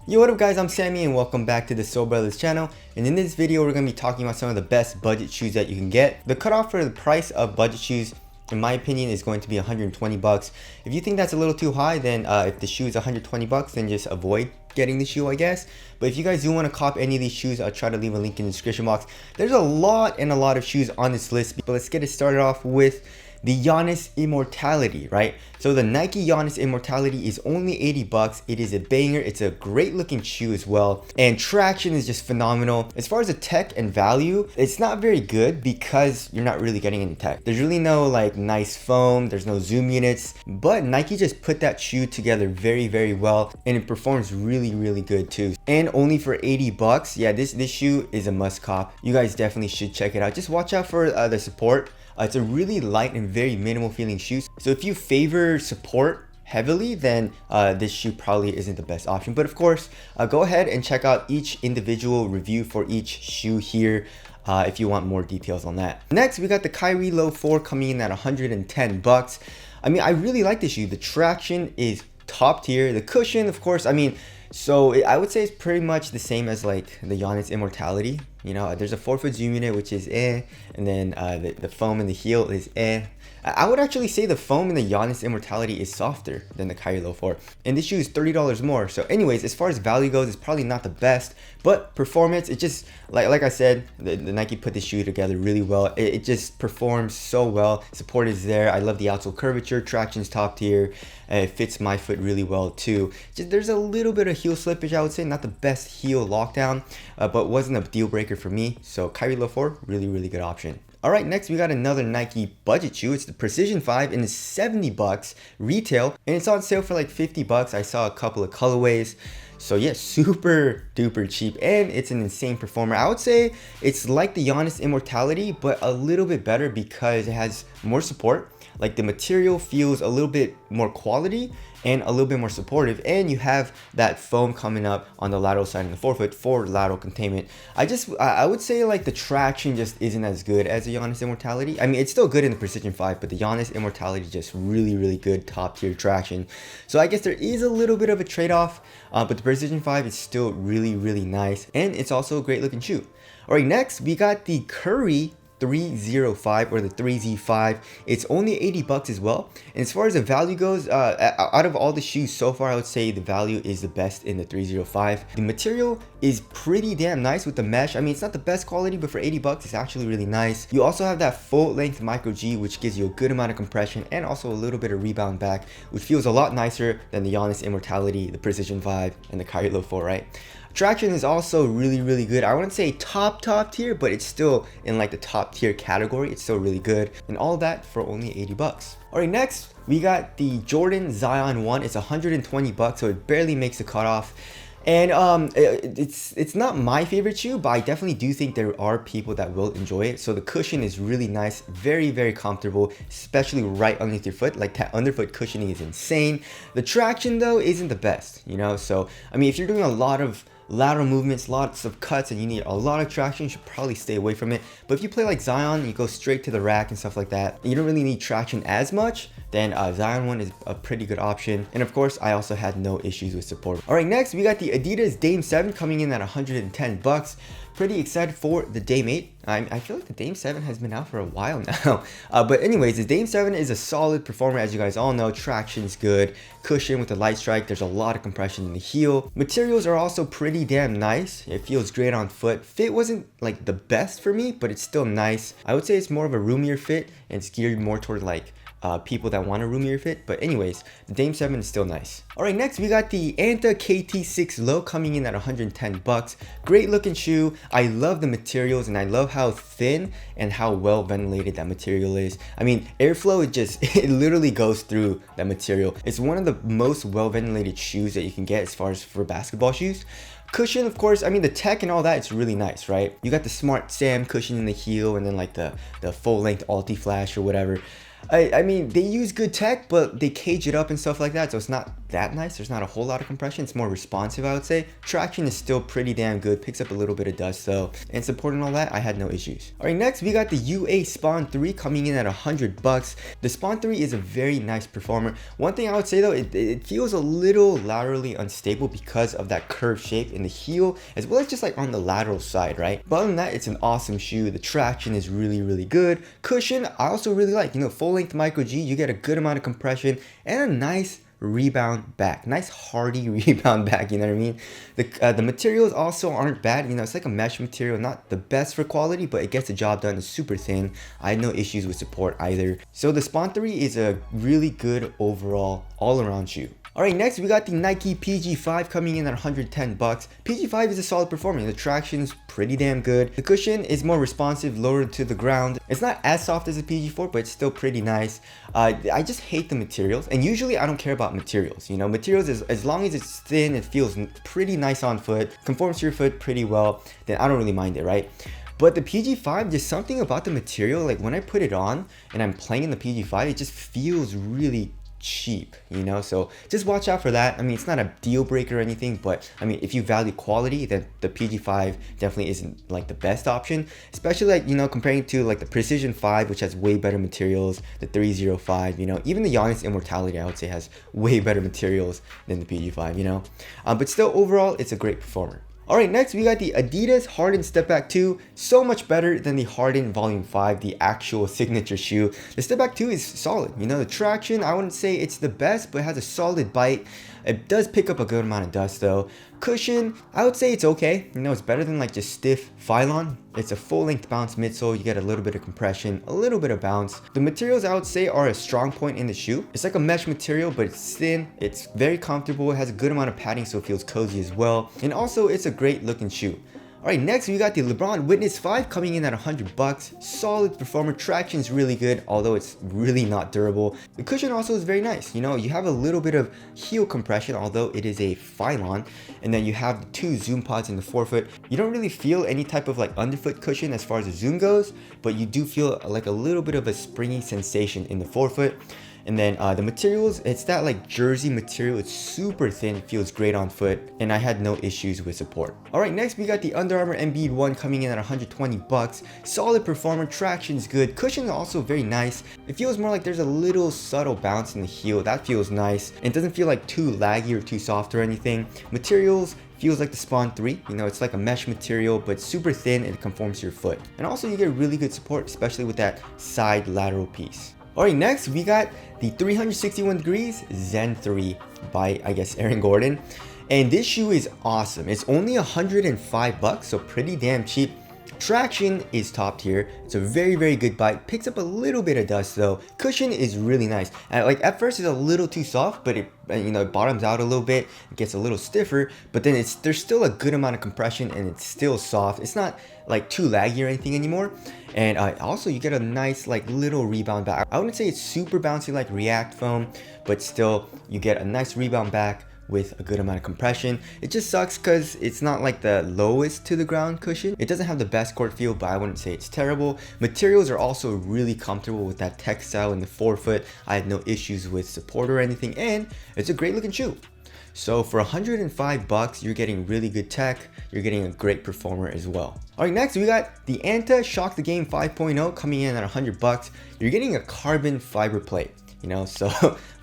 Yo, what up guys, I'm Sammy and welcome back to the Soul Brothers channel. And in this video, we're going to be talking about some of the best budget shoes that you can get. The cutoff for the price of budget shoes, in my opinion, is going to be 120 bucks. If you think that's a little too high, then if the shoe is 120 bucks, then just avoid getting the shoe, I guess. But if you guys do want to cop any of these shoes, I'll try to leave a link in the description box. There's a lot of shoes on this list, but let's get it started off with the Giannis Immortality, right? So the Nike Giannis Immortality is only 80 bucks. It is a banger. It's a great looking shoe as well. And traction is just phenomenal. As far as the tech and value, it's not very good because you're not really getting any tech. There's really no like nice foam. There's no zoom units, but Nike just put that shoe together very well, and it performs really good too. And only for 80 bucks. Yeah, this shoe is a must cop. You guys definitely should check it out. Just watch out for the support. It's a really light and very minimal feeling shoe. So if you favor support heavily, then this shoe probably isn't the best option. But of course, go ahead and check out each individual review for each shoe here if you want more details on that. Next, we got the Kyrie Low 4 coming in at 110 bucks. I mean, I really like this shoe. The traction is top tier. The cushion, of course, I mean, I would say it's pretty much the same as like the Giannis Immortality. You know, there's a 4-foot zoom unit, which is and then the foam in the heel is I would actually say the foam in the Giannis Immortality is softer than the Kyrie Low 4. And this shoe is $30 more. So anyways, as far as value goes, it's probably not the best, but performance, it just, like I said, the Nike put this shoe together really well. It just performs so well. Support is there. I love the outsole curvature. Traction's top tier. It fits my foot really well too. Just, there's a little bit of heel slippage, I would say. Not the best heel lockdown, but wasn't a deal breaker for me. So Kyrie Low 4, really good option. All right, next we got another Nike budget shoe. It's the Precision 5 and it's 70 bucks retail, and it's on sale for like 50 bucks. I saw a couple of colorways. So yeah, super duper cheap, and it's an insane performer. I would say it's like the Giannis Immortality, but a little bit better because it has more support. Like the material feels a little bit more quality and a little bit more supportive, and you have that foam coming up on the lateral side in the forefoot for lateral containment. I would say like the traction just isn't as good as the Giannis Immortality. I mean, it's still good in the Precision 5, but the Giannis Immortality is just really good top tier traction. So I guess there is a little bit of a trade-off, but the Precision 5 is still really nice, and it's also a great looking shoe. All right, next we got the Curry 305 or the 3Z5. It's only 80 bucks as well. And as far as the value goes, out of all the shoes so far, I would say the value is the best in the 305. The material is pretty damn nice with the mesh. I mean, it's not the best quality, but for 80 bucks, it's actually really nice. You also have that full length micro G, which gives you a good amount of compression and also a little bit of rebound back, which feels a lot nicer than the Giannis Immortality, the Precision 5, and the Kyrie Low 4, right? Traction is also really good. I wouldn't say top tier, but it's still in like the top tier category. It's still really good, and all that for only 80 bucks. All right, next we got the Jordan Zion 1. It's 120 bucks, so it barely makes the cutoff. And it's not my favorite shoe, but I definitely do think there are people that will enjoy it. So the cushion is really nice, very comfortable, especially right underneath your foot. Like that underfoot cushioning is insane. The traction though isn't the best, you know. So I mean, if you're doing a lot of lateral movements, lots of cuts, and you need a lot of traction, you should probably stay away from it. But if you play like Zion, you go straight to the rack and stuff like that, you don't really need traction as much, then Zion 1 is a pretty good option. And of course, I also had no issues with support. All right, next we got the Adidas Dame 7 coming in at 110 bucks. Pretty excited for the Dame 8. I feel like the Dame 7 has been out for a while now. But anyways, the Dame 7 is a solid performer, as you guys all know. Traction's good. Cushion with the light strike. There's a lot of compression in the heel. Materials are also pretty damn nice. It feels great on foot. Fit wasn't like the best for me, but it's still nice. I would say it's more of a roomier fit, and it's geared more toward like people that want a roomier fit. But anyways, the Dame 7 is still nice. All right, next we got the Anta KT6 Low coming in at 110 bucks. Great looking shoe. I love the materials, and I love how thin and how well ventilated that material is. I mean, airflow, it literally goes through that material. It's one of the most well ventilated shoes that you can get as far as for basketball shoes. Cushion, of course, I mean, the tech and all that, it's really nice, right? You got the Smart Sam cushion in the heel, and then like the full length Alti Flash or whatever. I mean, they use good tech, but they cage it up and stuff like that, so it's not that nice. There's not a whole lot of compression. It's more responsive, I would say. Traction is still pretty damn good. Picks up a little bit of dust, though. And support and all that, I had no issues. All right, next we got the UA Spawn 3 coming in at $100. The Spawn 3 is a very nice performer. One thing I would say though, it feels a little laterally unstable because of that curved shape in the heel, as well as just like on the lateral side, right? But other than that, it's an awesome shoe. The traction is really, really good. Cushion, I also really like. You know, full length micro G, you get a good amount of compression and a nice rebound back, nice hardy rebound back, you know what I mean? The materials also aren't bad. You know, it's like a mesh material, not the best for quality, but it gets the job done. It's super thin. I had no issues with support either. So the Spawn 3 is a really good overall all-around shoe. Alright, next we got the Nike PG5 coming in at $110. PG5 is a solid performer. The traction is pretty damn good. The cushion is more responsive, lower to the ground. It's not as soft as the PG4, but it's still pretty nice. I just hate the materials, and usually I don't care about materials. You know, materials is, as long as it's thin, it feels pretty nice on foot, conforms to your foot pretty well, then I don't really mind it, right? But the PG5, just something about the material, like when I put it on and I'm playing in the PG5, it just feels really cheap, you know, so just watch out for that. I mean, it's not a deal breaker or anything, but I mean, if you value quality, then the PG5 definitely isn't like the best option, especially like, you know, comparing to like the Precision 5, which has way better materials, the 305, you know, even the Giannis Immortality I would say has way better materials than the PG5, you know, but still overall it's a great performer. Alright, next we got the Adidas Harden Step Back 2, so much better than the Harden Volume 5, the actual signature shoe. The Step Back 2 is solid, you know, the traction, I wouldn't say it's the best, but it has a solid bite. It does pick up a good amount of dust though. Cushion, I would say it's okay, you know, it's better than like just stiff Phylon. It's a full length bounce midsole, you get a little bit of compression, a little bit of bounce. The materials I would say are a strong point in the shoe. It's like a mesh material, but it's thin, it's very comfortable, it has a good amount of padding so it feels cozy as well. And also it's a great looking shoe. Alright, next we got the LeBron Witness 5 coming in at $100. Solid performer, traction is really good, although it's really not durable. The cushion also is very nice. You know, you have a little bit of heel compression, although it is a Phylon. And then you have the two zoom pods in the forefoot. You don't really feel any type of like underfoot cushion as far as the zoom goes, but you do feel like a little bit of a springy sensation in the forefoot. And then the materials, it's that like jersey material. It's super thin, it feels great on foot, and I had no issues with support. Alright, next we got the Under Armour Embiid 1 coming in at $120. Solid performer, traction is good, cushion is also very nice. It feels more like there's a little subtle bounce in the heel, that feels nice. It doesn't feel like too laggy or too soft or anything. Materials, feels like the Spawn 3, you know, it's like a mesh material, but super thin and it conforms to your foot. And also you get really good support, especially with that side lateral piece. Alright, next we got the 361 Degrees Zen 3 by, I guess, Aaron Gordon. And this shoe is awesome. It's only $105, so pretty damn cheap. Traction is top tier. It's a very, very good bite. Picks up a little bit of dust though. Cushion is really nice. And like at first it's a little too soft, but it, you know, it bottoms out a little bit. It gets a little stiffer, but then there's still a good amount of compression and it's still soft. It's not like too laggy or anything anymore. And also you get a nice like little rebound back. I wouldn't say it's super bouncy like React foam, but still you get a nice rebound back with a good amount of compression. It just sucks because it's not like the lowest to the ground cushion. It doesn't have the best court feel, but I wouldn't say it's terrible. Materials are also really comfortable with that textile in the forefoot. I had no issues with support or anything, and it's a great looking shoe. So for $105, you're getting really good tech, you're getting a great performer as well. Alright, next we got the Anta Shock the Game 5.0 coming in at $100. You're getting a carbon fiber plate, you know, so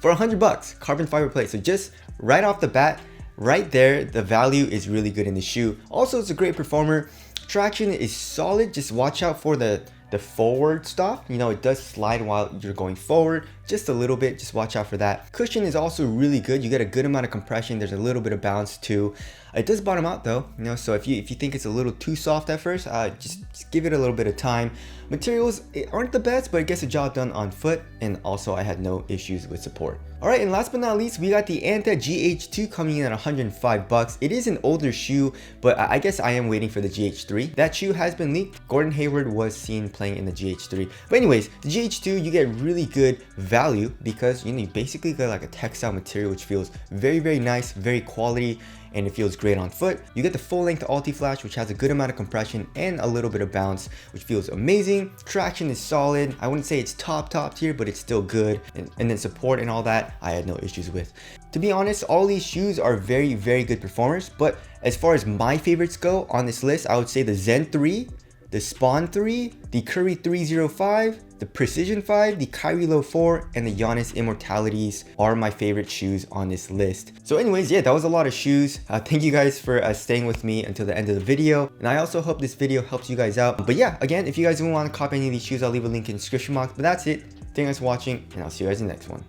for $100, carbon fiber plate. So just right off the bat, right there, the value is really good in the shoe. Also, it's a great performer. Traction is solid. Just watch out for the forward stuff. You know, it does slide while you're going forward just a little bit. Just watch out for that. Cushion is also really good. You get a good amount of compression. There's a little bit of bounce too. It does bottom out though, you know, so if you think it's a little too soft at first, just give it a little bit of time. Materials aren't the best, but it gets the job done on foot, and also I had no issues with support. Alright, and last but not least, we got the Anta GH2 coming in at $105. It is an older shoe, but I guess I am waiting for the GH3. That shoe has been leaked. Gordon Hayward was seen playing in the GH3. But anyways, the GH2, you get really good value value because you basically get like a textile material which feels very nice, very quality, and it feels great on foot. You get the full length Ulti-Flash, which has a good amount of compression and a little bit of bounce, which feels amazing. Traction is solid. I wouldn't say it's top tier, but it's still good. And then support and all that, I had no issues with. To be honest, all these shoes are very good performers, but as far as my favorites go on this list, I would say the Zen 3, the Spawn 3, the Curry 305, the Precision 5, the Kyrie Low 4, and the Giannis Immortalities are my favorite shoes on this list. So anyways, yeah, that was a lot of shoes. Thank you guys for staying with me until the end of the video. And I also hope this video helps you guys out. But yeah, again, if you guys want to copy any of these shoes, I'll leave a link in the description box. But that's it. Thank you guys for watching, and I'll see you guys in the next one.